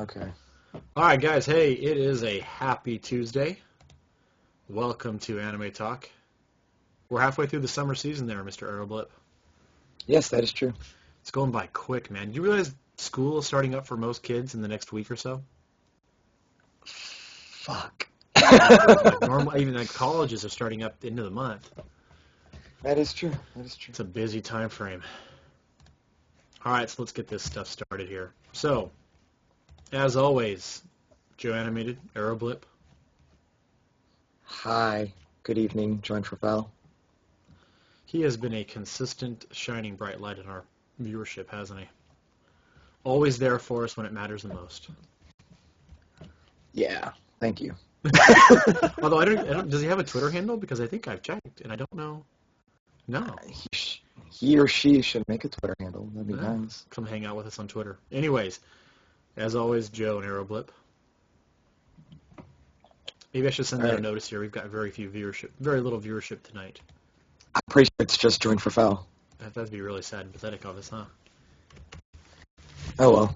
Okay. All right, guys. Hey, it is a happy Tuesday. Welcome to Anime Talk. We're halfway through the summer season there, Mr. Aeroblip. Yes, that is true. It's going by quick, man. Do you realize school is starting up for most kids in the next week or so? Fuck. Like normal, even like colleges are starting up at the end of the month. That is true. That is true. It's a busy time frame. All right, so let's get this stuff started here. So, as always, Joe Animated, Aeroblip. Hi. Good evening, Join for Foul. He has been a consistent, shining bright light in our viewership, hasn't he? Always there for us when it matters the most. Yeah. Thank you. Although I don't. Does he have a Twitter handle? Because I think I've checked and I don't know. No. He or she should make a Twitter handle. That'd be nice. Come hang out with us on Twitter. Anyways, as always, Joe and Aeroblip. Maybe I should send out a notice here. We've got very little viewership tonight. I'm pretty sure it's just Join for Foul. That'd be really sad and pathetic of us, huh? Oh well.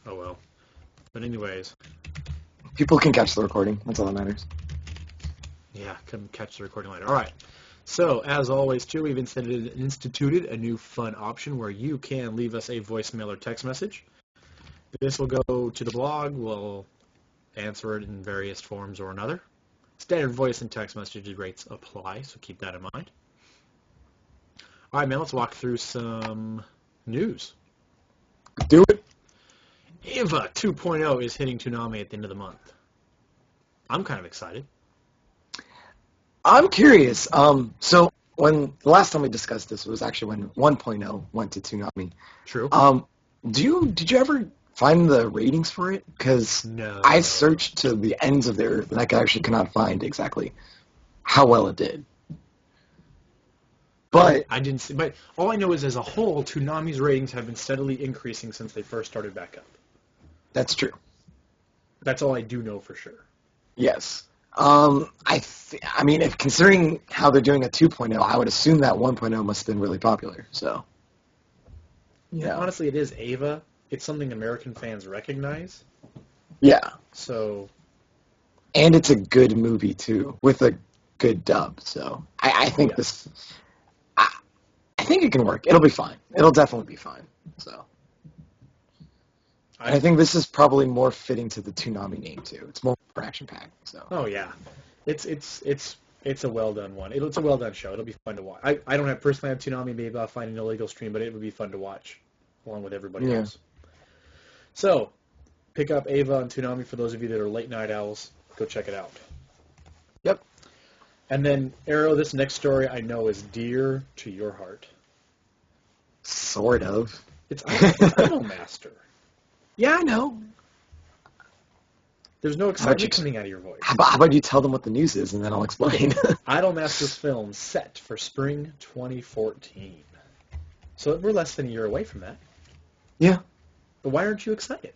Oh well. But anyways. People can catch the recording. That's all that matters. Yeah, come catch the recording later. All right. So, as always, too, we've instituted a new fun option where you can leave us a voicemail or text message. This will go to the blog. We'll answer it in various forms or another. Standard voice and text message rates apply, so keep that in mind. All right, man, let's walk through some news. Do it. EVA 2.0 is hitting Toonami at the end of the month. I'm kind of excited. I'm curious. So when the last time we discussed this was actually when 1.0 went to Toonami. True. Did you ever find the ratings for it? Because no. I searched to the ends of the earth and I actually cannot find exactly how well it did. But I didn't see. But all I know is, as a whole, Toonami's ratings have been steadily increasing since they first started back up. That's true. That's all I do know for sure. Yes. I mean, if considering how they're doing a 2.0, I would assume that 1.0 must have been really popular. So. Yeah. Honestly, it is EVA. It's something American fans recognize. Yeah. So. And it's a good movie too, with a good dub. So I think this. I think it can work. It'll be fine. It'll definitely be fine. So. I think this is probably more fitting to the Toonami name too. It's more action packed. So. Oh yeah, it's a well done one. It's a well done show. It'll be fun to watch. I don't have personally have Toonami. Maybe I'll find an illegal stream, but it would be fun to watch along with everybody else. So, pick up EVA on Toonami for those of you that are late night owls. Go check it out. Yep. And then Arrow, this next story I know is dear to your heart. Sort of. It's Idolmaster. Yeah, I know. There's no excitement coming out of your voice. How about you tell them what the news is, and then I'll explain. Idolmaster's film set for spring 2014. So we're less than a year away from that. Yeah. But why aren't you excited?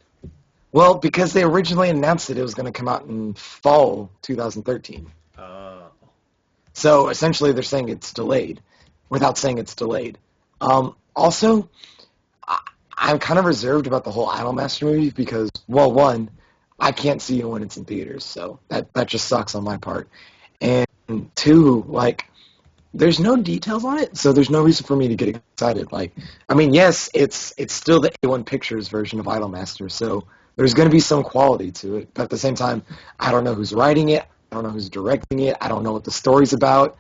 Well, because they originally announced it was going to come out in fall 2013. Oh. So essentially they're saying it's delayed, without saying it's delayed. Also, I'm kind of reserved about the whole Idolmaster movie because, well, one, I can't see it when it's in theaters, so that just sucks on my part. And two, like, there's no details on it, so there's no reason for me to get excited. Like, I mean, yes, it's still the A1 Pictures version of Idolmaster, so there's going to be some quality to it. But at the same time, I don't know who's writing it. I don't know who's directing it. I don't know what the story's about.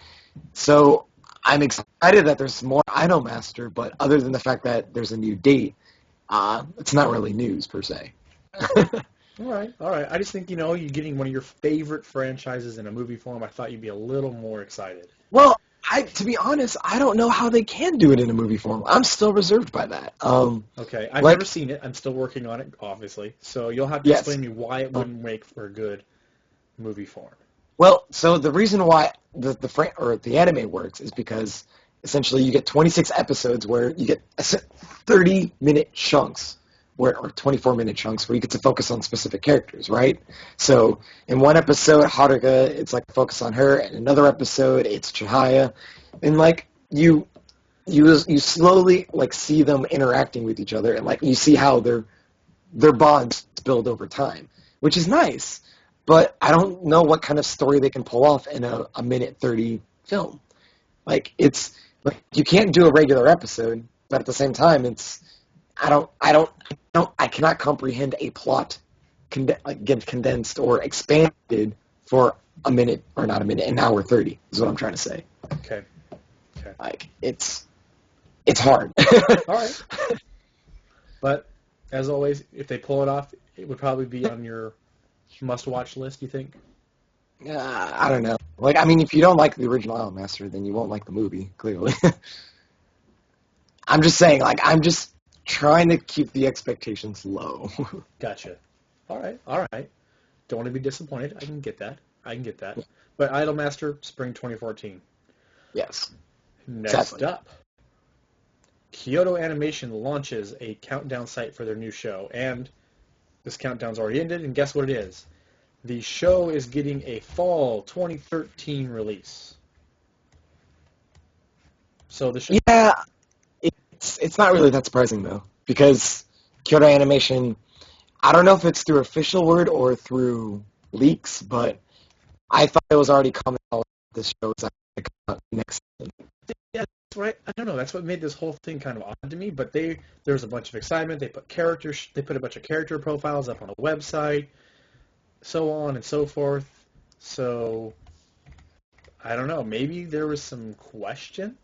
So I'm excited that there's more Idolmaster, but other than the fact that there's a new date, it's not really news, per se. All right. I just think, you're getting one of your favorite franchises in a movie form. I thought you'd be a little more excited. Well, to be honest, I don't know how they can do it in a movie form. I'm still reserved by that. Okay. I've never seen it. I'm still working on it, obviously. So you'll have to explain to me why it wouldn't make for a good movie form. Well, so the reason why the anime works is because essentially you get 26 episodes where you get 30-minute chunks or 24-minute chunks where you get to focus on specific characters, right? So in one episode, Haruka, it's like focus on her. In another episode, it's Chihaya. And like you slowly like see them interacting with each other, and like you see how they're their bonds build over time, which is nice. But I don't know what kind of story they can pull off in a minute 30 film. Like it's like you can't do a regular episode, but at the same time, I cannot comprehend a plot get condensed or expanded for a minute or not a minute, an hour 30 is what I'm trying to say. Okay. Like it's hard. All right. But as always, if they pull it off, it would probably be on your must-watch list. You think? I don't know. Like, I mean, if you don't like the original Idol Master, then you won't like the movie, clearly. I'm just saying, like, I'm just trying to keep the expectations low. Gotcha. All right. Don't want to be disappointed. I can get that. But Idol Master, spring 2014. Yes. Next Exactly. up, Kyoto Animation launches a countdown site for their new show, and this countdown's already ended, and guess what it is? The show is getting a fall 2013 release. So the show... Yeah, it's not really that surprising, though, because Kyoto Animation, I don't know if it's through official word or through leaks, but I thought it was already coming out this show is actually coming out next season. Yeah, that's right. I don't know. That's what made this whole thing kind of odd to me. But there was a bunch of excitement. They put a bunch of character profiles up on a website, so on and so forth. So I don't know. Maybe there was some question.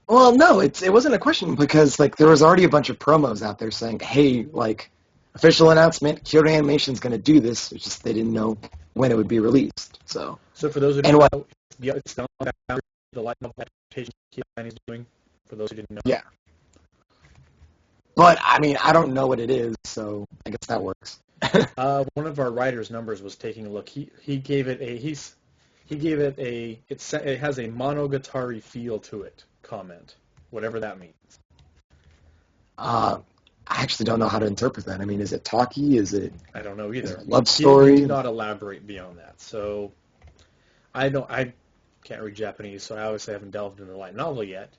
Well, no, it wasn't a question because like there was already a bunch of promos out there saying, "Hey, like official announcement, Kyoto Animation's going to do this." It's just they didn't know when it would be released. So for those who don't know, it's not about the light novel adaptation Kyoto is doing. For those who didn't know. Yeah. But I mean, I don't know what it is, so I guess that works. One of our writers' numbers was taking a look. He gave it it has a monogatari feel to it. Comment, whatever that means. I actually don't know how to interpret that. I mean, is it talkie? Is it? I don't know either. Love story? He did not elaborate beyond that. So I can't read Japanese, so I obviously haven't delved into the light novel yet.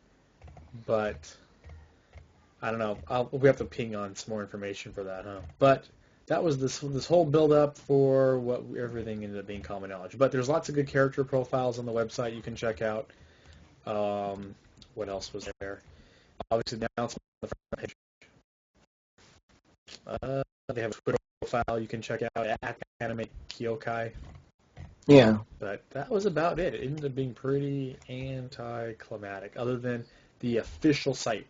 But I don't know. We have to ping on some more information for that, huh? But that was this whole build-up for what everything ended up being common knowledge. But there's lots of good character profiles on the website you can check out. What else was there? Obviously, the announcement on the front page. They have a Twitter profile you can check out at Anime Kyokai. Yeah. But that was about it. It ended up being pretty anticlimactic, other than the official site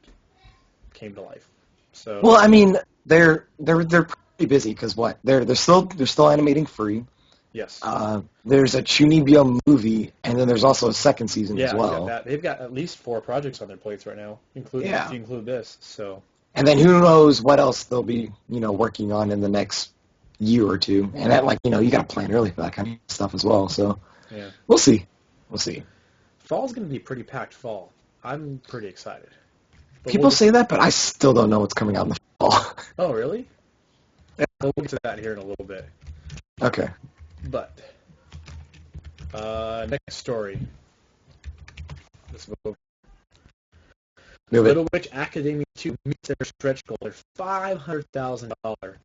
came to life. So. Well, I mean, they're pretty busy because what? They're still animating free. Yes. There's a Chunibyo movie, and then there's also a second season as well. Yeah, they've got at least 4 projects on their plates right now, if you include this. So. And then who knows what else they'll be, working on in the next year or two. And that, you got to plan early for that kind of stuff as well. So yeah, we'll see. Fall's going to be a pretty packed fall. I'm pretty excited. But People say that, but I still don't know what's coming out in the fall. Oh, really? Yeah, we'll get to that here in a little bit. Okay. But next story. Let's move. Little Witch Academia 2 meets their stretch goal. Their $500,000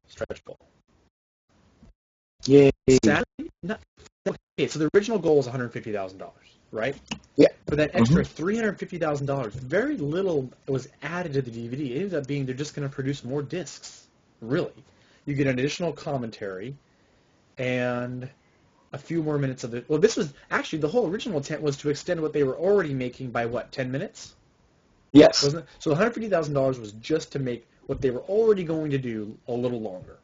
stretch goal. Yay. Okay, so the original goal was $150,000, right? Yeah. For that extra $350,000, very little was added to the DVD. It ended up being they're just going to produce more discs. Really. You get an additional commentary and a few more minutes of it. Well, this was actually the whole original intent was to extend what they were already making by 10 minutes? Yes. Wasn't it? So the $150,000 was just to make what they were already going to do a little longer.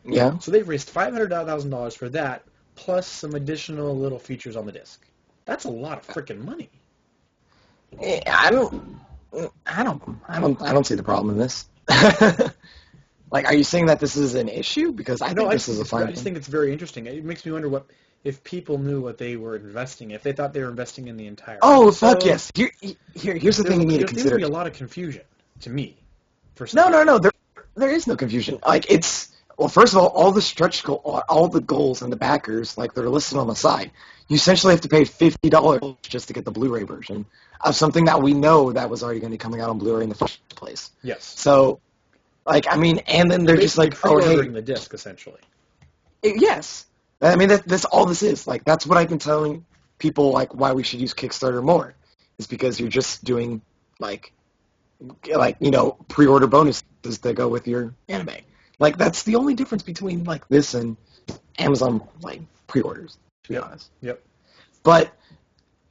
Yeah. So they've raised $500,000 for that, plus some additional little features on the disc. That's a lot of freaking money. I don't see the problem in this. Like, are you saying that this is an issue? Because I think this is a fine thing. I just think it's very interesting. It makes me wonder if people knew what they were investing in, if they thought they were investing in the entire. Oh, fuck yes. Here's the thing you need to consider. There's going to be a lot of confusion to me. No. There is no confusion. Like, well, first of all the stretch goal, all the goals and the backers, like, they're listed on the side. You essentially have to pay $50 just to get the Blu-ray version of something that we know that was already going to be coming out on Blu-ray in the first place. Yes. So, Like, I mean, and then they're just like, oh, hey, pre-ordering the disc, essentially. yes. I mean, that's all this is. Like, that's what I've been telling people, like, why we should use Kickstarter more. Is because you're just doing, like, pre-order bonuses that go with your anime. Like, that's the only difference between, like, this and Amazon, like, pre-orders, to be honest. Yep. But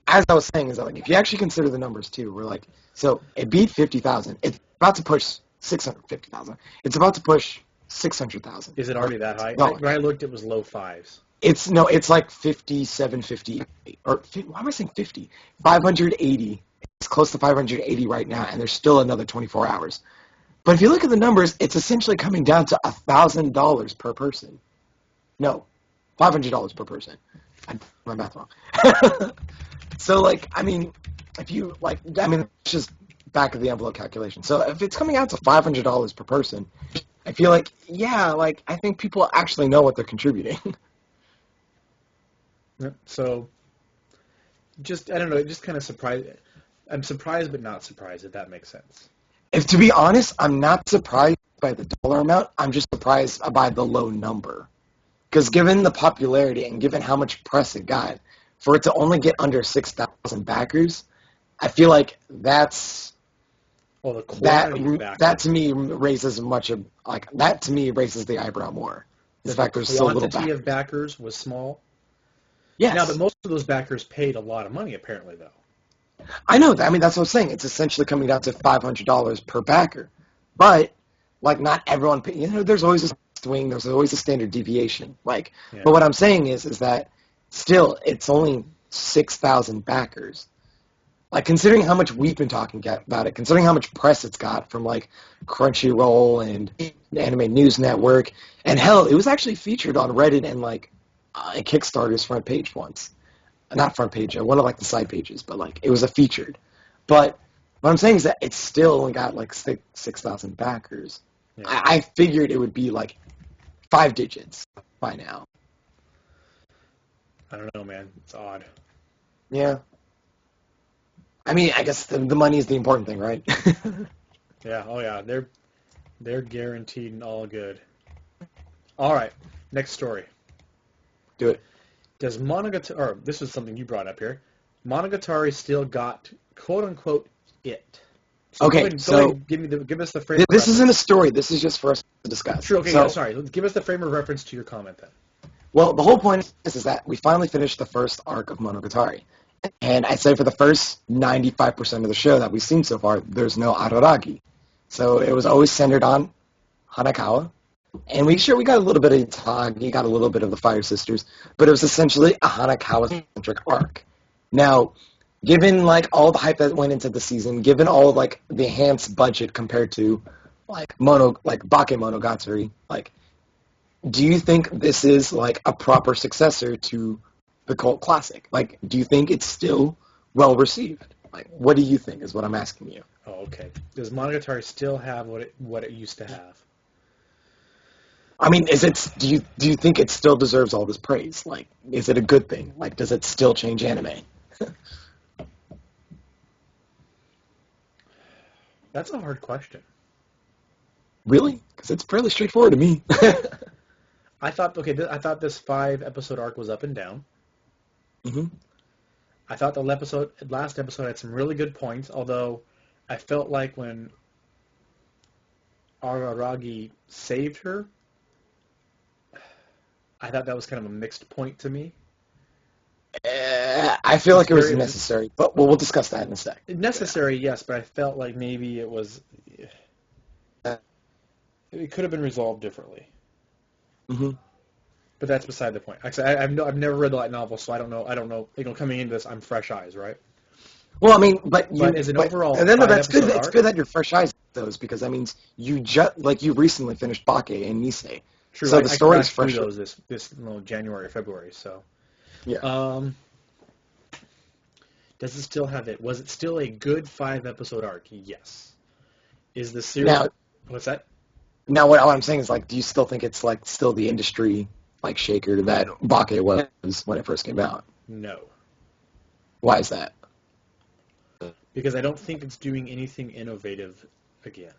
as I was saying, is that, like, if you actually consider the numbers, too, we're like, so it beat 50,000. It's about to push 650,000. It's about to push 600,000. Is it already that high? No. When I looked, it was low fives. It's like 5750, or why am I saying 50? 580. It's close to 580 right now, and there's still another 24 hours. But if you look at the numbers, it's essentially coming down to $1,000 per person. No, $500 per person. I did my math wrong. So, like, I mean, it's just back of the envelope calculation. So if it's coming out to $500 per person, I feel like, yeah, like, I think people actually know what they're contributing. So, I don't know, just kind of surprised. I'm surprised but not surprised, if that makes sense. If to be honest, I'm not surprised by the dollar amount. I'm just surprised by the low number. Because given the popularity and given how much press it got, for it to only get under 6,000 backers, I feel like that's... Well, the quantity of backers. That to me raises the eyebrow more. The fact there's so little quantity of backers was small. Yes. Now, but most of those backers paid a lot of money, apparently, though. I know that. I mean, that's what I'm saying. It's essentially coming down to $500 per backer. But, like, not everyone... there's always a swing. There's always a standard deviation. Like, yeah. But what I'm saying is that still, it's only 6,000 backers. Like, considering how much we've been talking about it, considering how much press it's got from, like, Crunchyroll and the Anime News Network, and hell, it was actually featured on Reddit and, like, Kickstarter's front page once. Not front page, one of, like, the side pages, but, like, it was a featured. But what I'm saying is that it's still only got, like, 6,000 backers. Yeah. I figured it would be, like, 5 digits by now. I don't know, man. It's odd. Yeah. I mean, I guess the money is the important thing, right? Yeah. Oh, yeah. They're guaranteed and all good. All right. Next story. Do it. Does Monogatari, or this is something you brought up here, Monogatari still got, quote unquote, it? So okay, go ahead, give us the frame. This isn't a story. This is just for us to discuss. True. Okay. So, yeah, sorry. Give us the frame of reference to your comment then. Well, the whole point is that we finally finished the first arc of Monogatari. And I'd say for the first 95% of the show that we've seen so far, there's no Araragi. So it was always centered on Hanakawa. And we got a little bit of Itagi, got a little bit of the Fire Sisters, but it was essentially a Hanakawa-centric arc. Now, given, like, all the hype that went into the season, given all, like, the enhanced budget compared to, like, Bake Monogatari, like, do you think this is, like, a proper successor to the cult classic? Like, do you think it's still well received? Like, what do you think is what I'm asking you? Oh, okay. Does Monogatari still have what it used to have? I mean, do you think it still deserves all this praise? Like, is it a good thing? Like, does it still change anime? That's a hard question. Really? Because it's fairly straightforward to me. I thought this 5-episode arc was up and down. Mm-hmm. I thought the last episode had some really good points, although I felt like when Araragi saved her, I thought that was kind of a mixed point to me. I feel like it was necessary, but we'll discuss that in a sec. Necessary, yes, but I felt like maybe it could have been resolved differently. Mm-hmm. But that's beside the point. Actually, I've never read the light novel, so I don't know. Coming into this, I'm fresh eyes, right? Well, I mean, but as an overall, that's good. It's good that you're fresh eyes those because that means you recently finished Bake and Nisei. True. So the story is fresh. Those this January, February. So yeah. Does it still have it? Was it still a good 5-episode arc? Yes. Is the series? Now, what's that? Now, what I'm saying is, like, do you still think it's, like, still the industry, like, shaker that Bake was when it first came out? No. Why is that? Because I don't think it's doing anything innovative again.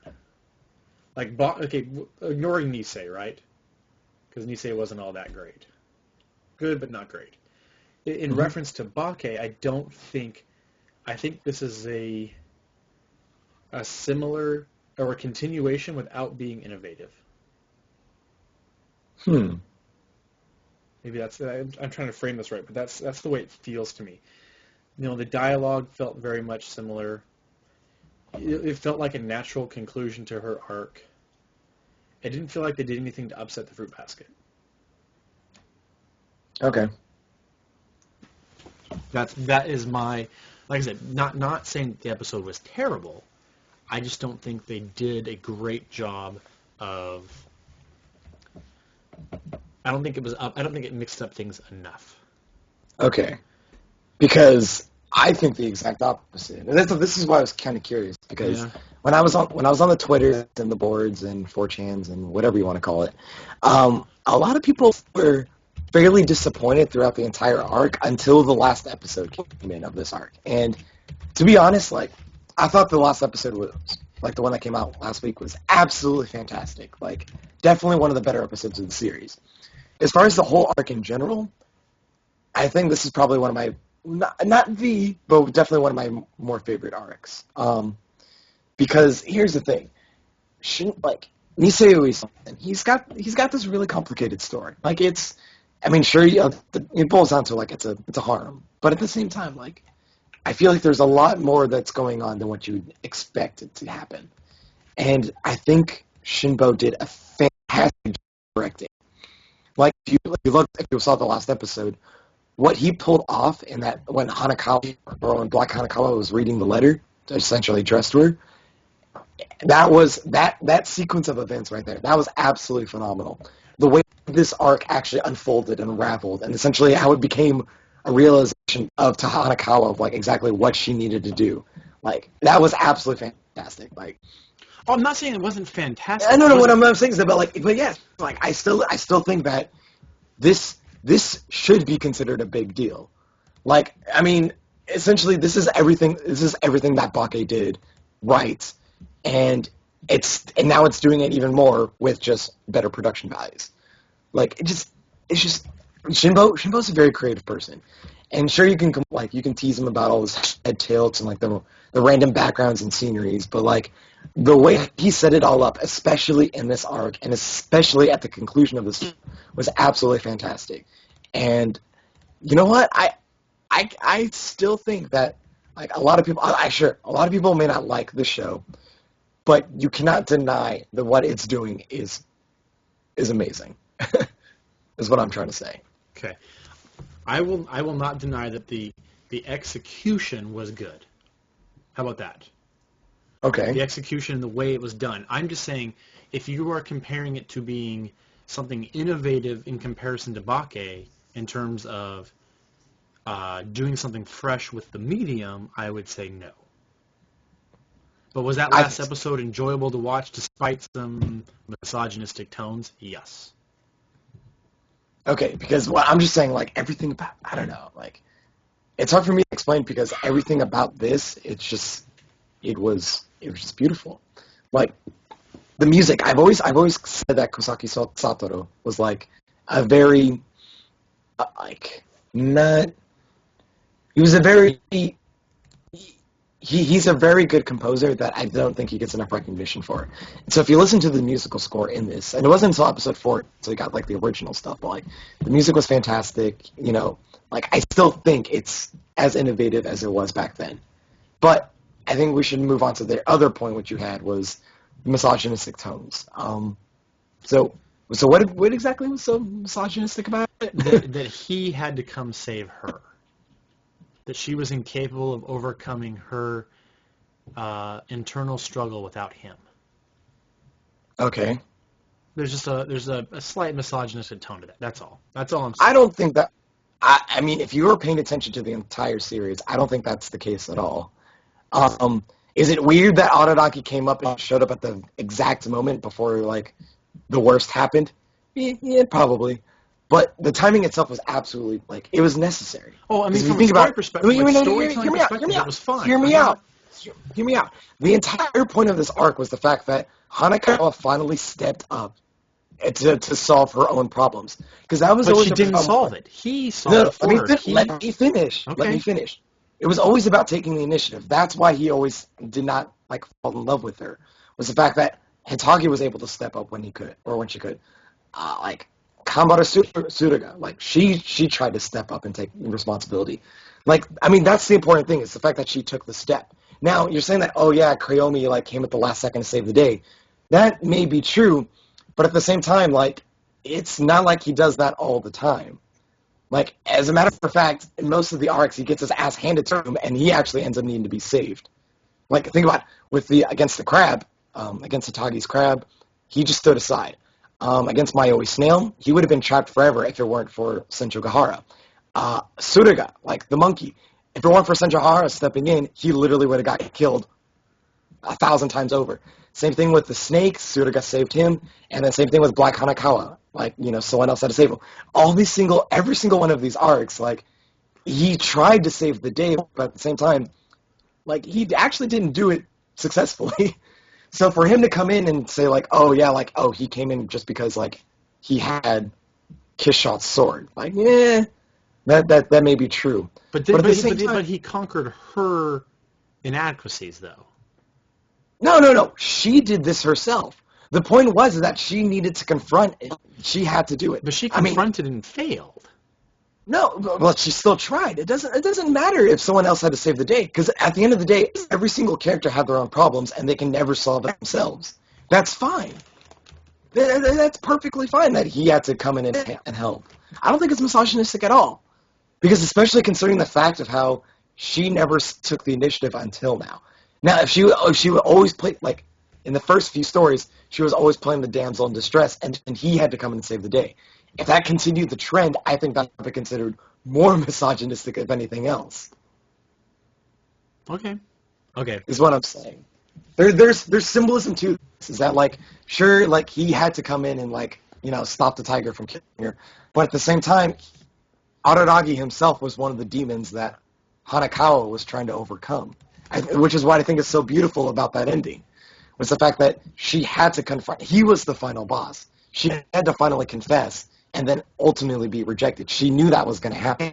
Like, okay, ignoring Nisei, right? Because Nisei wasn't all that great. Good, but not great. In reference to Bake, I think this is a similar or a continuation without being innovative. Maybe I'm trying to frame this right, but that's the way it feels to me. The dialogue felt very much similar. It felt like a natural conclusion to her arc. It didn't feel like they did anything to upset the fruit basket. Okay. That is my, like I said, not saying the episode was terrible. I just don't think they did a great job of. I don't think it mixed up things enough. Okay. Because I think the exact opposite. And this is why I was kind of curious, because when I was on the Twitters and the boards and 4chans and whatever you want to call it, a lot of people were fairly disappointed throughout the entire arc until the last episode came in of this arc. And to be honest, like, I thought the last episode was, like, the one that came out last week was absolutely fantastic. Like, definitely one of the better episodes of the series. As far as the whole arc in general, I think this is probably one of my, not the, but definitely one of my more favorite arcs. Because here's the thing. Nisei Uesugi, he's got this really complicated story. Like, it's, I mean, sure, it boils down to, like, it's a harem. But at the same time, like, I feel like there's a lot more that's going on than what you would expect it to happen. And I think Shinbo did a fantastic job directing. Like, if you saw the last episode, what he pulled off in that, when Black Hanakawa was reading the letter, essentially addressed to her, that sequence of events right there, that was absolutely phenomenal. The way this arc actually unfolded and unraveled, and essentially how it became a realization of Hanakawa of, like, exactly what she needed to do. Like, that was absolutely fantastic. Like, oh, I'm not saying it wasn't fantastic. I don't know what I'm saying is that, but yes, like, I still think that this should be considered a big deal. Like, I mean, essentially, this is everything that Bake did right, and now it's doing it even more with just better production values. Like, it's just Shinbo's a very creative person, and sure, you can tease him about all his head tilts and, like, the random backgrounds and sceneries, but, like, the way he set it all up, especially in this arc, and especially at the conclusion of this, was absolutely fantastic. And you know what? I still think that, like, a lot of people may not like the show, but you cannot deny that what it's doing is amazing. Is what I'm trying to say. Okay. I will not deny that the execution was good. How about that? Okay. The execution and the way it was done. I'm just saying, if you are comparing it to being something innovative in comparison to Bake in terms of doing something fresh with the medium, I would say no. But was that last episode enjoyable to watch despite some misogynistic tones? Yes. Okay, because I'm just saying, like, everything about, I don't know, like, it's hard for me to explain because everything about this, it was just beautiful. Like, the music, I've always said that Kosaki Satoru was, like, a very, he's a very good composer that I don't think he gets enough recognition for. And so if you listen to the musical score in this, and it wasn't until episode 4, so you got, like, the original stuff, but, like, the music was fantastic, like, I still think it's as innovative as it was back then. But I think we should move on to the other point which you had was misogynistic tones. So what exactly was so misogynistic about it? that he had to come save her. That she was incapable of overcoming her internal struggle without him. Okay. There's a slight misogynistic tone to that. That's all. That's all I'm saying. I don't think that. I mean, if you were paying attention to the entire series, I don't think that's the case at all. Is it weird that Araragi came up and showed up at the exact moment before, like, the worst happened? Yeah, probably. But the timing itself was absolutely, like, it was necessary. Oh, I mean, from a story perspective, hear me out. it was fine. Hear me out. The entire point of this arc was the fact that Hanakawa finally stepped up to solve her own problems. Because that was But always she a didn't problem. solve it. He solved No, it for her. let me finish. Let Okay. me finish. It was always about taking the initiative. That's why he always did not like fall in love with her. Was the fact that Hitagi was able to step up when he could or when she could. Like Kanbara Suruga, like she tried to step up and take responsibility. Like I mean, that's the important thing. Is the fact that she took the step. Now you're saying that Koyomi like came at the last second to save the day. That may be true, but at the same time, like it's not like he does that all the time. Like, as a matter of fact, in most of the arcs, he gets his ass handed to him, and he actually ends up needing to be saved. Like, think about it. With the against the crab, against Hitagi's crab, he just stood aside. Against Mayoi Snail, he would have been trapped forever if it weren't for Senjo Gahara. Suruga, like the monkey, if it weren't for Senjo Gahara stepping in, he literally would have got killed 1,000 times over. Same thing with the snake, Suruga saved him, and then same thing with Black Hanakawa. Like, someone else had to save him. Every single one of these arcs, like, he tried to save the day, but at the same time, like, he actually didn't do it successfully. So for him to come in and say, like, he came in just because, like, he had Kishot's sword. Like, that may be true. But he conquered her inadequacies, though. No. She did this herself. The point was that she needed to confront it. She had to do it. But she confronted and failed. No, well, she still tried. It doesn't matter if someone else had to save the day, because at the end of the day, every single character had their own problems, and they can never solve it themselves. That's fine. That's perfectly fine that he had to come in and help. I don't think it's misogynistic at all, because especially considering the fact of how she never took the initiative until now. Now, if she would always play, like, in the first few stories, she was always playing the damsel in distress, and he had to come in and save the day. If that continued the trend, I think that would be considered more misogynistic if anything else. Okay. Is what I'm saying. There's symbolism to this. Is that, like, sure, like, he had to come in and, like, stop the tiger from killing her, but at the same time, Araragi himself was one of the demons that Hanakawa was trying to overcome, which is what I think is so beautiful about that ending. Was the fact that she had to confront. He was the final boss. She had to finally confess and then ultimately be rejected. She knew that was going to happen.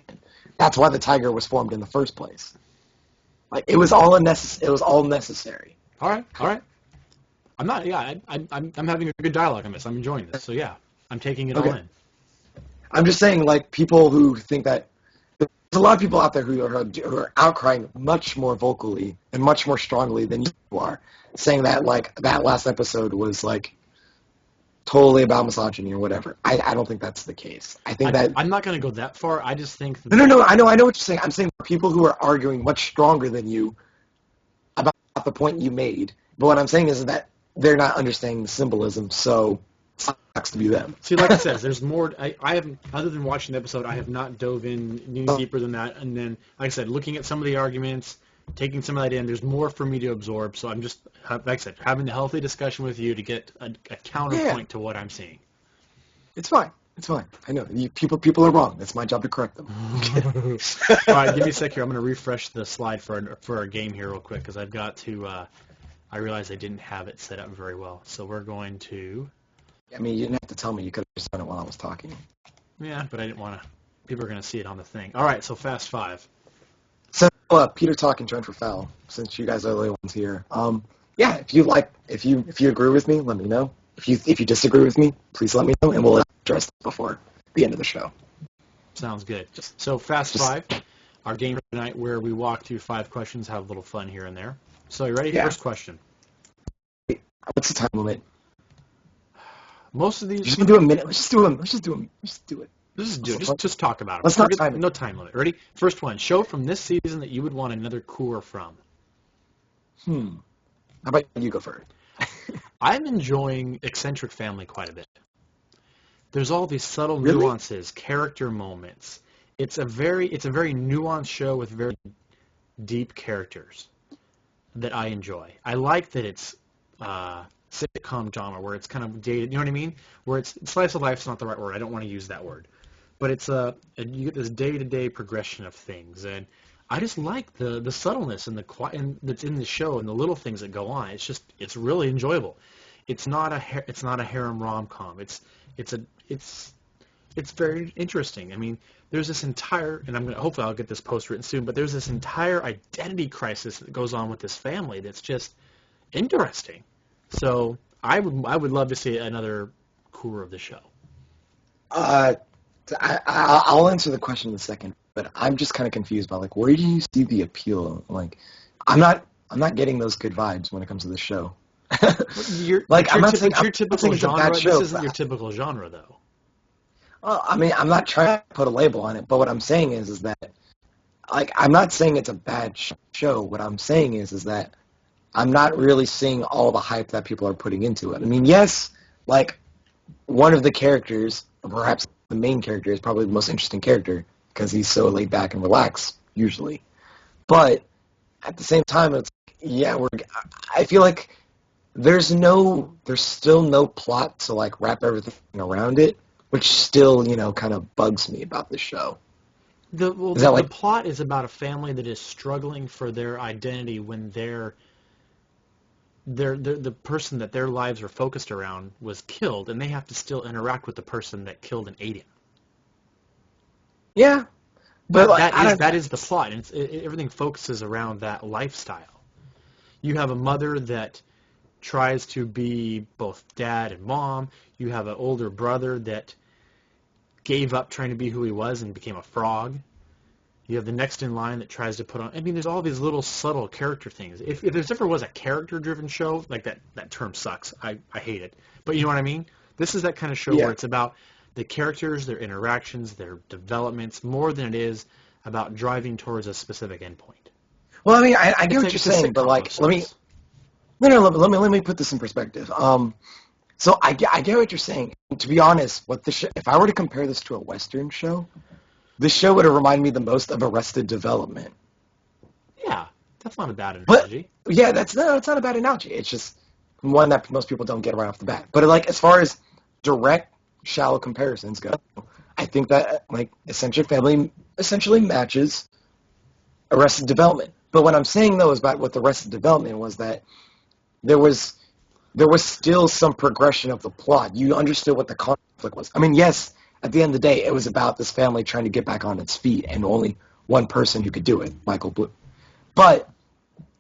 That's why the tiger was formed in the first place. Like it was all necessary. All right. I'm not. Yeah, I'm having a good dialogue on this. I'm enjoying this. So yeah, I'm taking it all in. I'm just saying, like people who think that there's a lot of people out there who are outcrying much more vocally and much more strongly than you are, saying that like that last episode was like totally about misogyny or whatever. I don't think that's the case. I think that I'm not going to go that far. I just think that no. I know what you're saying. I'm saying people who are arguing much stronger than you about the point you made. But what I'm saying is that they're not understanding the symbolism. So it sucks to be them. See, like I said, there's more. I haven't, other than watching the episode, I have not dove in any deeper than that. And then, like I said, looking at some of the arguments, taking some of that in, there's more for me to absorb. So I'm just, like I said, having a healthy discussion with you to get a counterpoint to what I'm seeing. It's fine. I know. People are wrong. It's my job to correct them. All right, give me a sec here. I'm going to refresh the slide for our game here real quick because I've got to, I realized I didn't have it set up very well. So we're going to... I mean, you didn't have to tell me. You could have just done it while I was talking. Yeah, but I didn't want to... People are going to see it on the thing. All right, so Fast 5. So, Peter talking turn for foul, since you guys are the only ones here. Yeah, if you agree with me, let me know. If you disagree with me, please let me know, and we'll address it before the end of the show. Sounds good. So Fast 5, our game for tonight, where we walk through 5 questions, have a little fun here and there. So you ready? Yeah. First question. What's the time limit? Most of these. Just do a minute. Let's just do it. Just talk about it. Let's not time it. No time limit. Ready? First one. Show from this season that you would want another cour from. How about you go first? I'm enjoying Eccentric Family quite a bit. There's all these subtle nuances, character moments. It's a very nuanced show with very deep characters that I enjoy. I like that it's sitcom genre where it's kind of dated. You know what I mean? Where it's slice of life's not the right word. I don't want to use that word, but it's you get this day-to-day progression of things, and I just like the subtleness and the quiet that's in the show and the little things that go on. It's really enjoyable. it's not a harem rom-com. It's very interesting. I mean, there's this entire, and hopefully I'll get this post written soon, but there's this entire identity crisis that goes on with this family that's just interesting. So I would love to see another cour of the show. I'll answer the question in a second, but I'm just kind of confused by like where do you see the appeal? Like, I'm not getting those good vibes when it comes to this show. I'm not saying your typical it's a genre. bad show. This isn't your typical genre, though. Well, I mean, I'm not trying to put a label on it, but what I'm saying is that like I'm not saying it's a bad show. What I'm saying is that I'm not really seeing all the hype that people are putting into it. I mean, yes, like one of the characters, or perhaps the main character, is probably the most interesting character because he's so laid back and relaxed usually. But at the same time, it's yeah, I feel like there's still no plot to like wrap everything around it, which still kind of bugs me about the show. The plot is about a family that is struggling for their identity when the person that their lives are focused around was killed, and they have to still interact with the person that killed and ate him. Yeah, but that is the plot, and everything focuses around that lifestyle. You have a mother that tries to be both dad and mom. You have an older brother that gave up trying to be who he was and became a frog. You have the next in line that tries to put on... I mean, there's all these little subtle character things. If there ever was a character-driven show, like that term sucks. I hate it. But you know what I mean? This is that kind of show where it's about the characters, their interactions, their developments, more than it is about driving towards a specific endpoint. Well, I mean, I get what you're saying, but like, let me put this in perspective. So I get what you're saying. To be honest, if I were to compare this to a Western show, this show would have reminded me the most of Arrested Development. Yeah, that's not a bad analogy. But, yeah, it's not a bad analogy. It's just one that most people don't get right off the bat. But like, as far as direct, shallow comparisons go, I think that like Eccentric Family essentially matches Arrested Development. But what I'm saying though is about with Arrested Development was that there was still some progression of the plot. You understood what the conflict was. I mean, yes, at the end of the day, it was about this family trying to get back on its feet, and only one person who could do it, Michael Blue. But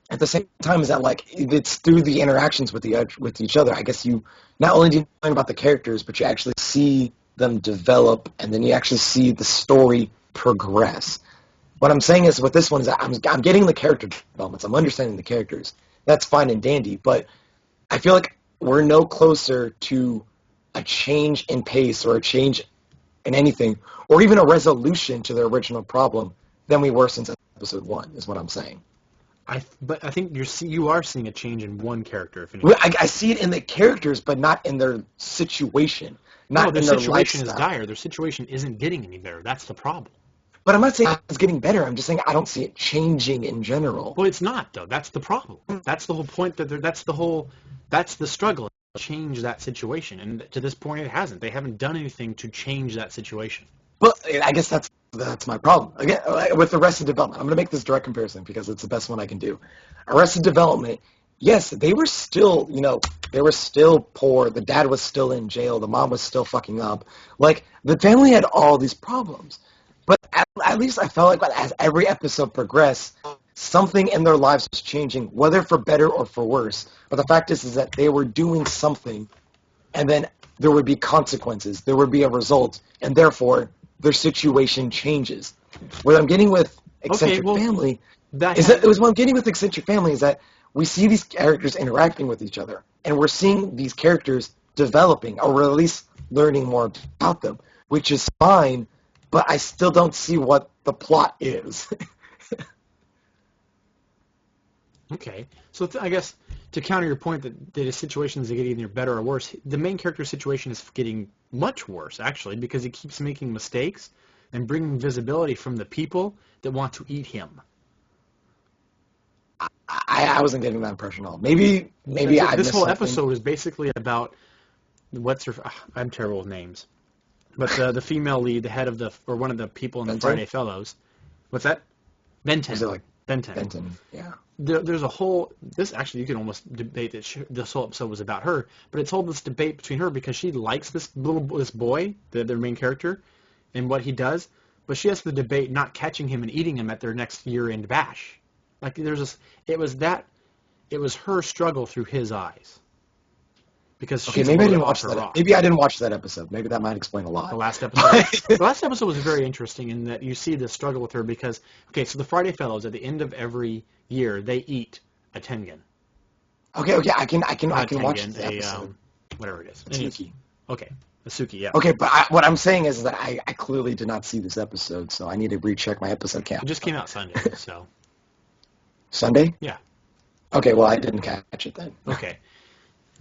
at the same time, is that like it's through the interactions with each other. I guess you not only do you learn about the characters, but you actually see them develop, and then you actually see the story progress. What I'm saying is with this one is that I'm getting the character developments. I'm understanding the characters. That's fine and dandy, but I feel like we're no closer to a change in pace or a change in anything, or even a resolution to the original problem than we were since episode 1, is what I'm saying. But I think you are seeing a change in one character. If anything. I see it in the characters, but not in their situation. Not their in their situation lifestyle. is dire. Their situation isn't getting any better. That's the problem. But I'm not saying it's getting better. I'm just saying I don't see it changing in general. Well, it's not, though. That's the problem. That's the whole point. That's the struggle. Change that situation. And to this point, it hasn't. They haven't done anything to change that situation. But I guess that's my problem. Again, with Arrested Development, I'm going to make this direct comparison because it's the best one I can do. Arrested Development, yes, they were still, they were still poor. The dad was still in jail. The mom was still fucking up. Like, the family had all these problems. But at least I felt like as every episode progressed, something in their lives was changing, whether for better or for worse. But the fact is that they were doing something, and then there would be consequences. There would be a result, and therefore their situation changes. What I'm getting with Eccentric Family what I'm getting with Eccentric Family is that we see these characters interacting with each other, and we're seeing these characters developing, or at least learning more about them, which is fine. But I still don't see what the plot is. Okay. So I guess to counter your point that his situations are getting either better or worse, the main character's situation is getting much worse, actually, because he keeps making mistakes and bringing visibility from the people that want to eat him. I wasn't getting that impression at all. Maybe I This missed whole something. episode is basically about I'm terrible with names. But the female lead, the head of one of the people in the Friday Fellows. What's that? Ben 10. Was it like Benton. Benton, yeah. There's a whole, this actually, you can almost debate that this whole episode was about her, but it's all this debate between her because she likes this boy, their main character, and what he does, but she has to debate not catching him and eating him at their next year-end bash. Like, there's this, it was her struggle through his eyes. Because Okay, maybe I didn't watch that. Maybe I didn't watch that episode. Maybe that might explain a lot. The last episode. The last episode was very interesting in that you see the struggle with her because, okay, so the Friday Fellows at the end of every year they eat a tengen. Okay, I can watch tengen, the episode. Whatever it is. Suki. Okay, a Suki, yeah. Okay, but what I'm saying is that I clearly did not see this episode, so I need to recheck my episode count. It just came out Sunday, so. Sunday? Yeah. Okay, well I didn't catch it then. Okay.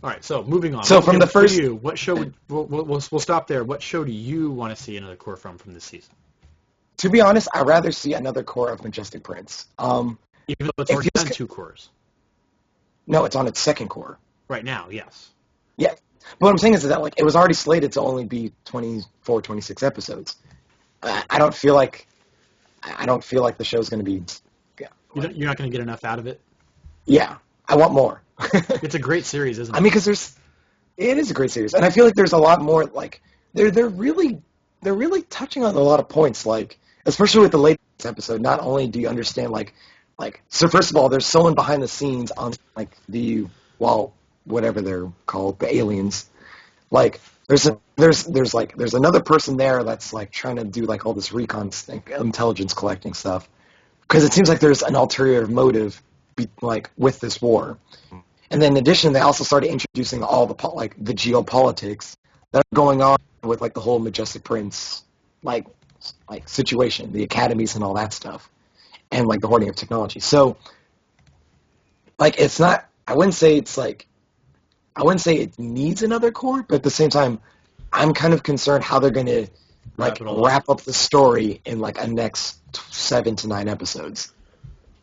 All right, so moving on. So from the first, for you, what show? We'll stop there. What show do you want to see another core from this season? To be honest, I'd rather see another core of Majestic Prince. Even though it's already done 2 cores. No, it's on its 2nd core. Right now, yes. Yeah. But what I'm saying is that like it was already slated to only be 24, 26 episodes. I don't feel like the show's going to be. Yeah, you're not going to get enough out of it. Yeah, I want more. It's a great series, isn't it? I mean, because it is a great series, and I feel like there's a lot more. Like they're really touching on a lot of points. Like especially with the latest episode, not only do you understand like so first of all, there's someone behind the scenes on like whatever they're called, the aliens. Like there's another person there that's like trying to do like all this recon intelligence collecting stuff because it seems like there's an ulterior motive like with this war. And then in addition, they also started introducing all the the geopolitics that are going on with like the whole Majestic Prince like situation, the academies and all that stuff, and like the hoarding of technology. So like it's not. I wouldn't say it needs another core, but at the same time, I'm kind of concerned how they're going to like wrap up the story in like a next 7 to 9 episodes.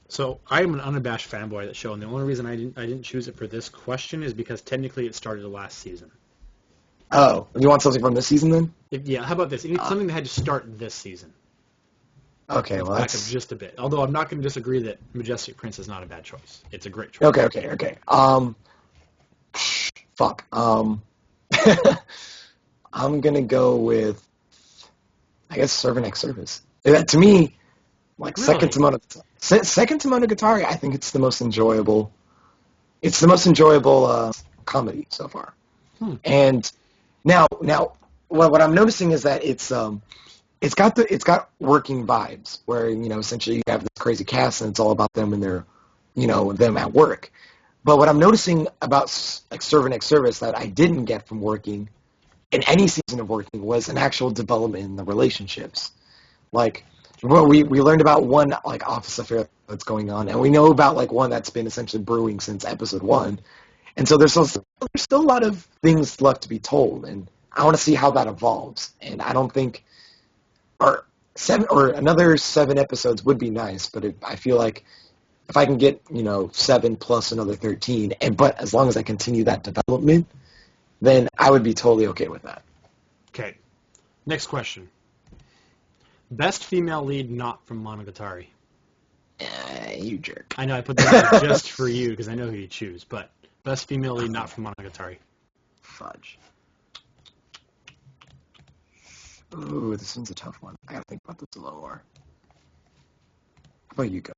So I'm an unabashed fanboy of that show, and the only reason I didn't choose it for this question is because technically it started the last season. Oh, you want something from this season then? Yeah, how about this? You need something that had to start this season. Okay, well back that's... up just a bit. Although I'm not going to disagree that Majestic Prince is not a bad choice. It's a great choice. Okay. Fuck. I'm gonna go with, I guess, Servant X Service. To me, like Really? second to Monogatari, I think it's the most enjoyable. It's the most enjoyable comedy so far. And now, what I'm noticing is that it's got working vibes where essentially you have this crazy cast and it's all about them and their them at work. But what I'm noticing about like Servant X Service that I didn't get from working in any season of working was an actual development in the relationships. Like, well, we learned about one like office affair that's going on, and we know about like one that's been essentially brewing since episode 1. And so there's still a lot of things left to be told, and I want to see how that evolves. And I don't think another 7 episodes would be nice, but I feel like if I can get 7 plus another 13, but as long as I continue that development, then I would be totally okay with that. Okay. Next question. Best female lead not from Monogatari. You jerk. I know I put that just for you because I know who you choose, but best female lead not from Monogatari. Fudge. Ooh, this one's a tough one. I gotta think about this a little more. How about you go?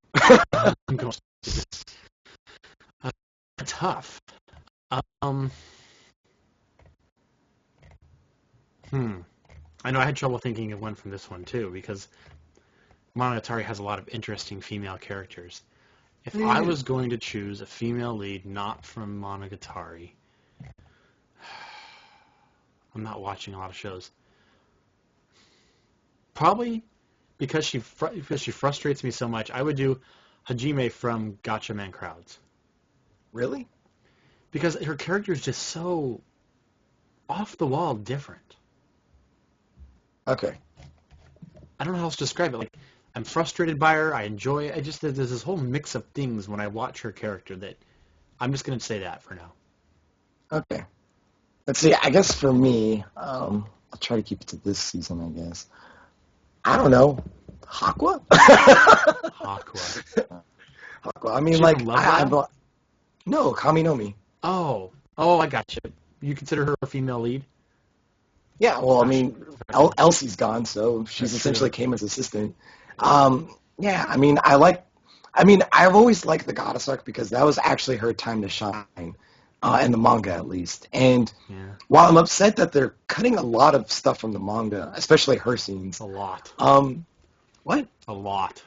I'm going tough. I know I had trouble thinking of one from this one too because Monogatari has a lot of interesting female characters. If I was going to choose a female lead not from Monogatari, I'm not watching a lot of shows. Probably because she frustrates me so much, I would do Hajime from Gotcha Man Crowds. Really? Because her character is just so off the wall different. Okay. I don't know how else to describe it. Like, I'm frustrated by her. I enjoy it. There's this whole mix of things when I watch her character that I'm just going to say that for now. Okay. Let's see. I guess for me, I'll try to keep it to this season, I guess. I don't know. Hakwa? Hakwa. Well, I mean, She like, from Love I'm Live? no, Kami no Mi. Oh, oh, I got you. You consider her a female lead? Yeah, well, I Gosh, mean, very good. Elsie's gone, so she's That's essentially true. came as assistant. Yeah, I mean, I've always liked the Goddess arc because that was actually her time to shine, in the manga at least. And Yeah, while I'm upset that they're cutting a lot of stuff from the manga, especially her scenes, a lot, um, what? a lot.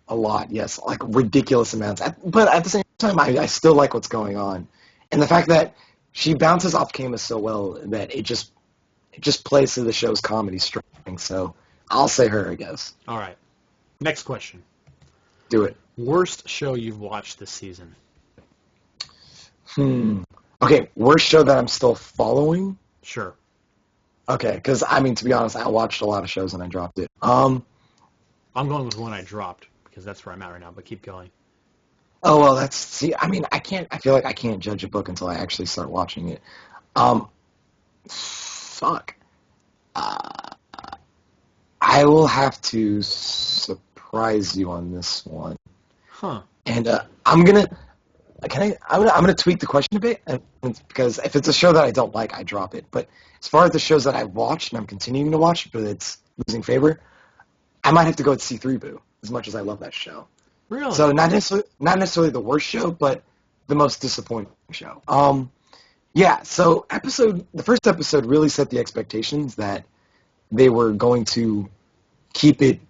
A lot, yes, like ridiculous amounts. But at the same time, I still like what's going on, and the fact that she bounces off Camus so well that it just plays to the show's comedy strength. So I'll say her, I guess. All right. Next question. Do it. Worst show you've watched this season? Okay, worst show that I'm still following. Sure. Okay, because I mean, to be honest, I watched a lot of shows and I dropped it. I'm going with one I dropped because that's where I'm at right now, but keep going. Oh well, see. I mean, I can't. I feel like I can't judge a book until I actually start watching it. Um, fuck. I will have to surprise you on this one, Huh. and I'm gonna. I'm gonna tweak the question a bit, because if it's a show that I don't like, I drop it. But as far as the shows that I watched and I'm continuing to watch, but it's losing favor, I might have to go with C3 Boo. As much as I love that show, Really? so not necessarily the worst show, but the most disappointing show. Yeah. So the first episode really set the expectations that they were going to keep it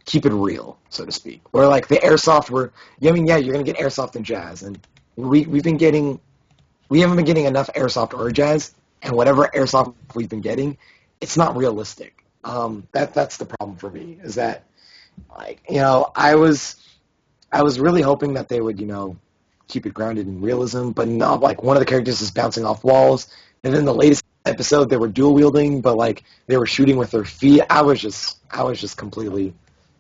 keep it real, so to speak. Where like the airsoft I mean, yeah, you're gonna get airsoft and jazz, and we haven't been getting enough airsoft or jazz, and whatever airsoft we've been getting, it's not realistic. That's the problem for me, is that, like, I was really hoping that they would, keep it grounded in realism, but not like one of the characters is bouncing off walls, and then the latest episode they were dual wielding, but like they were shooting with their feet. I was just completely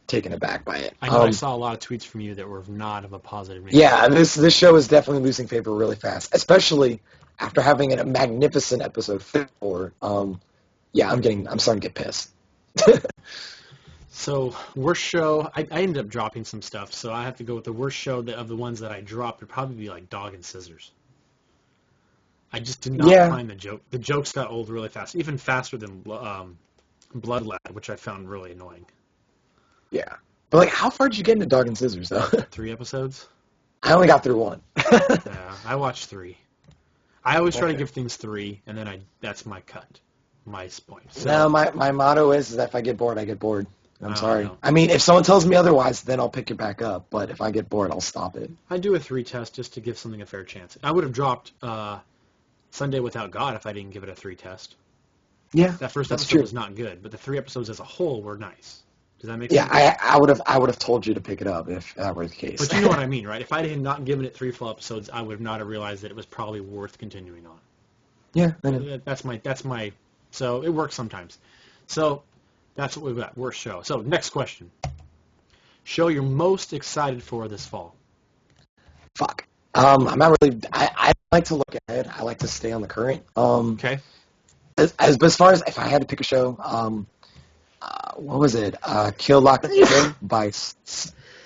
taken aback by it. I know I saw a lot of tweets from you that were not of a positive nature. Yeah, this show is definitely losing favor really fast, especially after having a magnificent episode 4. Yeah, I'm starting to get pissed. So, worst show, I ended up dropping some stuff, so I have to go with the worst show of the ones that I dropped would probably be like Dog and Scissors. I just did not Yeah, find the joke. The jokes got old really fast, even faster than Blood Lad, which I found really annoying. yeah. But like, how far did you get into Dog and Scissors though? 3 episodes? I only got through 1. Yeah, I watched 3. I always try to Okay. give things 3, and then that's my cut, my point. So, No, my motto is that if I get bored, I get bored. I'm I don't sorry. know. I mean, if someone tells me otherwise, then I'll pick it back up. But if I get bored, I'll stop it. I do a 3 test just to give something a fair chance. I would have dropped Sunday Without God if I didn't give it a 3 test. Yeah, That first that's episode true. was not good, but the 3 episodes as a whole were nice. Does that make Yeah, sense? I would have told you to pick it up if that were the case. But you know what I mean, right? If I had not given it 3 full episodes, I would not have realized that it was probably worth continuing on. Yeah, I know. That's my. So it works sometimes. So that's what we've got. Worst show. So next question. Show you're most excited for this fall. Fuck. I'm not really. I like to look ahead. I like to stay on the current. Okay. As far as if I had to pick a show, what was it? Kill Lock Kill by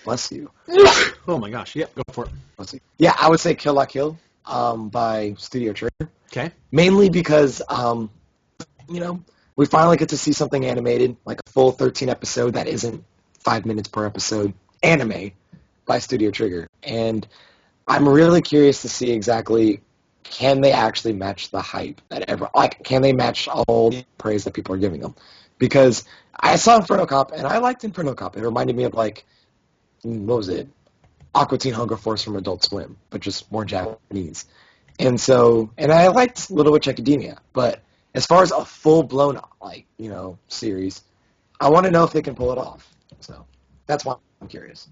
bless you. Oh my gosh. Yep. Go for it. Let's see. Yeah, I would say Kill La Kill by Studio Trigger. Okay. Mainly because, we finally get to see something animated, like a full 13 episode that isn't 5 minutes per episode, anime by Studio Trigger. And I'm really curious to see exactly, can they actually match the hype can they match all the praise that people are giving them? Because I saw Inferno Cop, and I liked Inferno Cop. It reminded me of, like, what was it? Aqua Teen Hunger Force from Adult Swim, but just more Japanese. And I liked Little Witch Academia, but as far as a full-blown, series, I want to know if they can pull it off. So that's why I'm curious.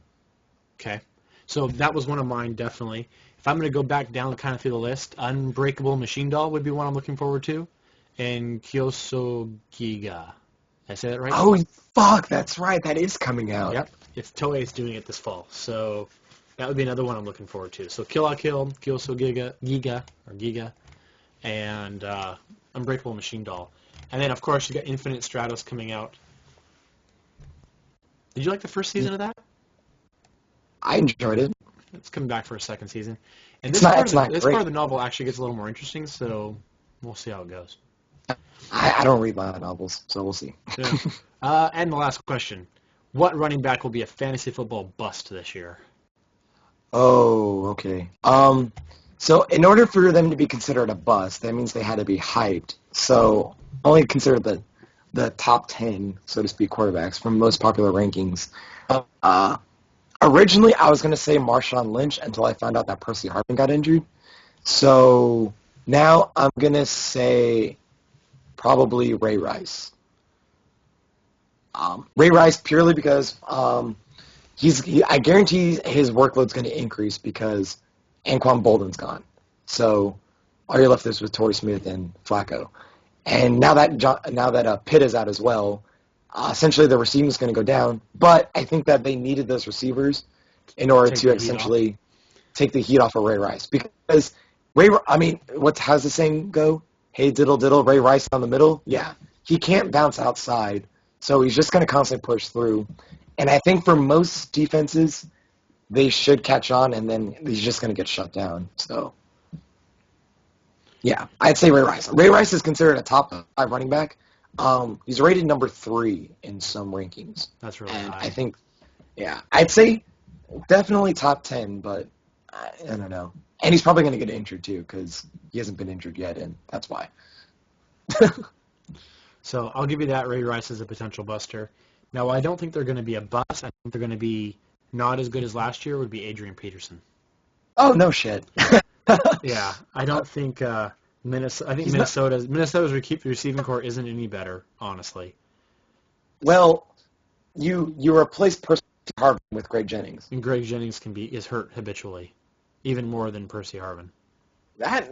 Okay. So that was one of mine, definitely. If I'm going to go back down kind of through the list, Unbreakable Machine Doll would be one I'm looking forward to, and Kyoso Giga. Did I say that right? Oh, fuck, that's right. That is coming out. Yep. It's Toei's doing it this fall, so that would be another one I'm looking forward to. So Kill La Kill, Kyoso Giga, and Unbreakable Machine Doll. And then, of course, you got Infinite Stratos coming out. Did you like the first season of that? I enjoyed it. It's coming back for a second season. And It's not. It's not this great. part of the novel actually gets a little more interesting, so we'll see how it goes. I don't read a lot of novels, so we'll see. Yeah. And the last question. What running back will be a fantasy football bust this year? Oh, okay. So in order for them to be considered a bust, that means they had to be hyped. So only consider the top 10, so to speak, quarterbacks from most popular rankings. Uh, Originally, I was going to say Marshawn Lynch until I found out that Percy Harvin got injured. So now I'm going to say probably Ray Rice. Ray Rice purely because I guarantee his workload's going to increase because Anquan Bolden's gone. So all you're left is with Torrey Smith and Flacco. And now that Pitt is out as well, essentially the receiving is going to go down. But I think that they needed those receivers in order to essentially take the heat off of Ray Rice. Because how's the saying go? Hey, diddle diddle, Ray Rice down the middle? Yeah. He can't bounce outside, so he's just going to constantly push through. And I think for most defenses, they should catch on, and then he's just going to get shut down. So, yeah, I'd say Ray Rice. Ray Rice is considered a top 5 running back. He's rated number 3 in some rankings. That's really and high. I think, yeah, I'd say definitely top 10, but I don't know. And he's probably going to get injured, too, because he hasn't been injured yet, and that's why. So I'll give you that. Ray Rice is a potential buster. Now, I don't think they're going to be a bust. I think they're going to be not as good as last year would be Adrian Peterson. Oh, no shit. Yeah, I don't think Minnesota. I think He's Minnesota's receiving core isn't any better, honestly. Well, you replace Percy Harvin with Greg Jennings. And Greg Jennings is hurt habitually, even more than Percy Harvin.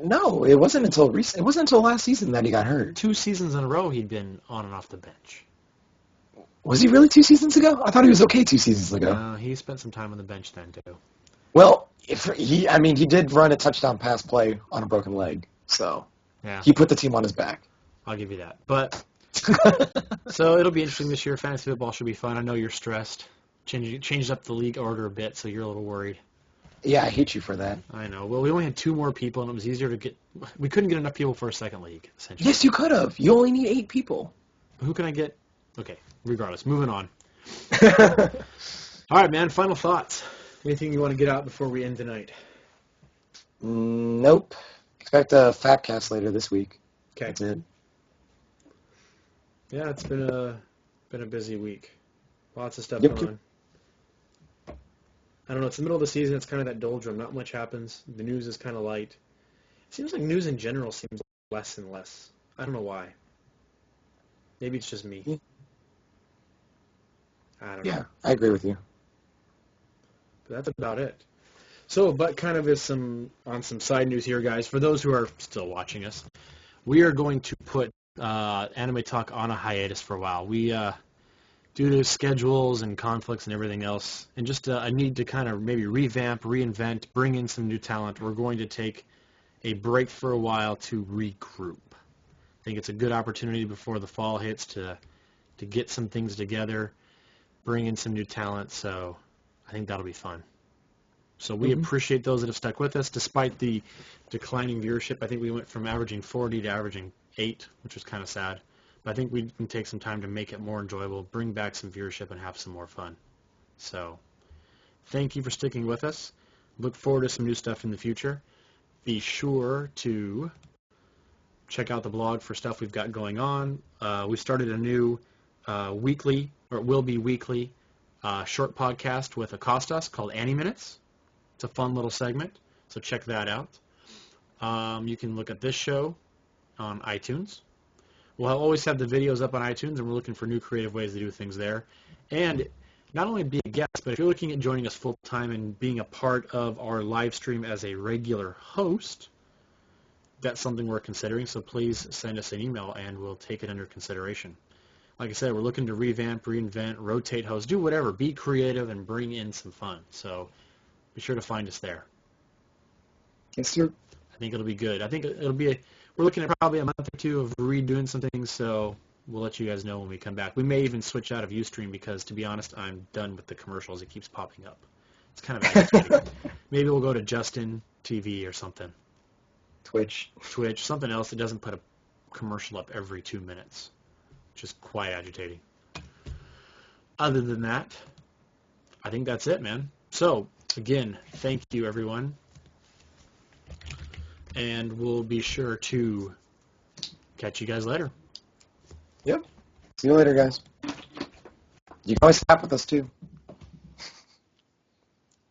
No, it wasn't until recent. It wasn't until last season that he got hurt. 2 seasons in a row he'd been on and off the bench. Was he really 2 seasons ago? I thought he was okay 2 seasons ago. No, he spent some time on the bench then too. Well, he did run a touchdown pass play on a broken leg, so Yeah, he put the team on his back. I'll give you that. But so it'll be interesting this year. Fantasy football should be fun. I know you're stressed. Changed up the league order a bit, so you're a little worried. Yeah, I hate you for that. I know. Well, we only had 2 more people, and it was easier to get. We couldn't get enough people for a second league, essentially. Yes, you could have. You only need 8 people. Who can I get? Okay, regardless. Moving on. All right, man. Final thoughts. Anything you want to get out before we end tonight? Nope. Expect a Fatcast later this week. Okay. That's it. Yeah, it's been a busy week. Lots of stuff Yep. going on. I don't know. It's the middle of the season. It's kind of that doldrum. Not much happens. The news is kind of light. It seems like news in general seems less and less. I don't know why. Maybe it's just me. Yeah. I don't know. Yeah, I agree with you. But that's about it. So, but kind of some side news here, guys. For those who are still watching us, we are going to put Anime Talk on a hiatus for a while. We, due to schedules and conflicts and everything else, and just a need to kind of maybe revamp, reinvent, bring in some new talent, we're going to take a break for a while to regroup. I think it's a good opportunity before the fall hits to get some things together, bring in some new talent, so I think that'll be fun. So we appreciate those that have stuck with us despite the declining viewership. I think we went from averaging 40 to averaging 8, which was kind of sad. But I think we can take some time to make it more enjoyable, bring back some viewership, and have some more fun. So thank you for sticking with us. Look forward to some new stuff in the future. Be sure to check out the blog for stuff we've got going on. We started a new weekly, or it will be weekly, short podcast with Acostas called Annie Minutes. It's a fun little segment, so check that out. You can look at this show on iTunes. We'll always have the videos up on iTunes, and we're looking for new creative ways to do things there. And not only be a guest, but if you're looking at joining us full-time and being a part of our live stream as a regular host, that's something we're considering, so please send us an email, and we'll take it under consideration. Like I said, we're looking to revamp, reinvent, rotate hosts, do whatever, be creative, and bring in some fun. So be sure to find us there. Yes, sir. I think it'll be good. I think it'll be we're looking at probably a month or 2 of redoing some things, so we'll let you guys know when we come back. We may even switch out of Ustream because, to be honest, I'm done with the commercials. It keeps popping up. It's kind of agitating. Maybe we'll go to Justin TV or something. Twitch, something else that doesn't put a commercial up every 2 minutes, which is quite agitating. Other than that, I think that's it, man. So, again, thank you, everyone. And we'll be sure to catch you guys later. Yep. See you later, guys. You can always tap with us, too.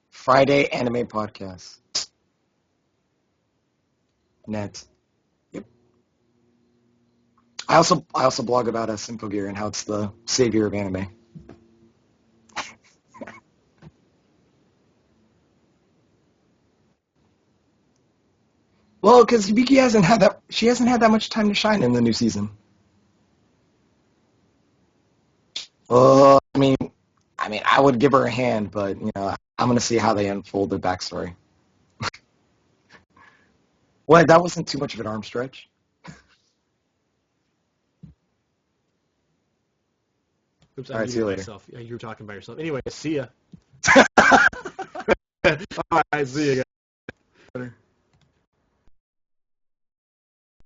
Friday Anime Podcast. Net. Yep. I also blog about Simple Gear and how it's the savior of anime. Well, because Hibiki she hasn't had that much time to shine in the new season. I mean, I would give her a hand, but I'm gonna see how they unfold the backstory. What? That wasn't too much of an arm stretch. Oops, All I right, see you muted later. myself. Yeah, you were talking by yourself. Anyway, see ya. All right, see you guys.